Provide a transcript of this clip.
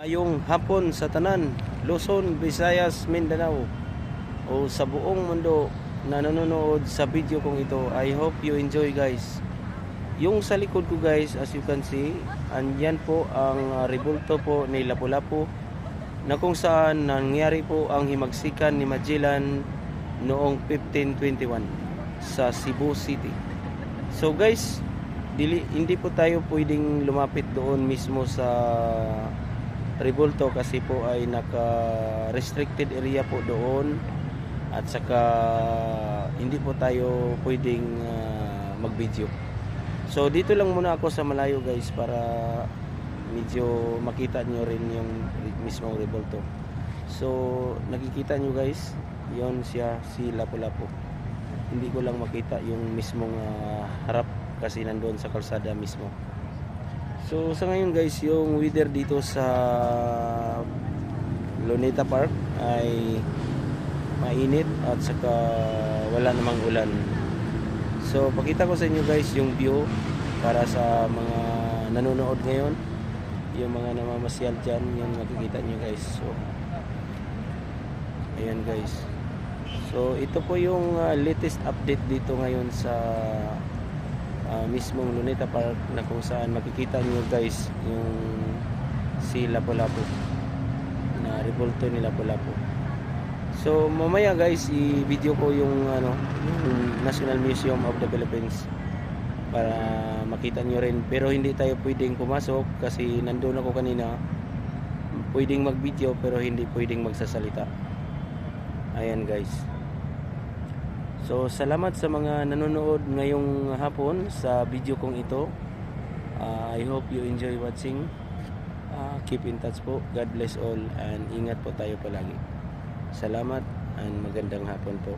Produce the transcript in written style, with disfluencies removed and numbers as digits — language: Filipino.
Ayong hapon sa tanan, Luzon, Visayas, Mindanao o sa buong mundo na nanonood sa video kong ito. I hope you enjoy guys. Yung sa likod ko guys, as you can see, andyan po ang rebulto po ni Lapu-Lapu na kung saan nangyari po ang himagsikan ni Magellan noong 1521 sa Cebu City. So guys, hindi po tayo pwedeng lumapit doon mismo sa rebulto kasi po ay naka-restricted area po doon at saka hindi po tayo pwedeng mag-video. So dito lang muna ako sa malayo guys para medyo makita nyo rin yung mismong rebulto. So nakikita nyo guys, yon siya, si Lapu-Lapu. Hindi ko lang makita yung mismong harap kasi nandoon sa kalsada mismo. So sa ngayon guys, yung weather dito sa Luneta Park ay mainit at saka wala namang ulan. So pakita ko sa inyo guys yung view para sa mga nanonood ngayon, yung mga namamasyal dyan, yung makikita nyo guys. So ayan guys. So ito po yung latest update dito ngayon sa mismong Luneta Park na kung saan makikita nyo guys yung si Lapu-Lapu na rebulto ni Lapu-Lapu. So mamaya guys i-video ko yung yung National Museum of the Philippines para makita nyo rin, pero hindi tayo pwedeng pumasok kasi nandun ako kanina. Pwedeng mag-video pero hindi pwedeng magsasalita. Ayan guys. So salamat sa mga nanonood ngayong hapon sa video kong ito. I hope you enjoy watching. Keep in touch po. God bless all and ingat po tayo palagi. Salamat and magandang hapon po.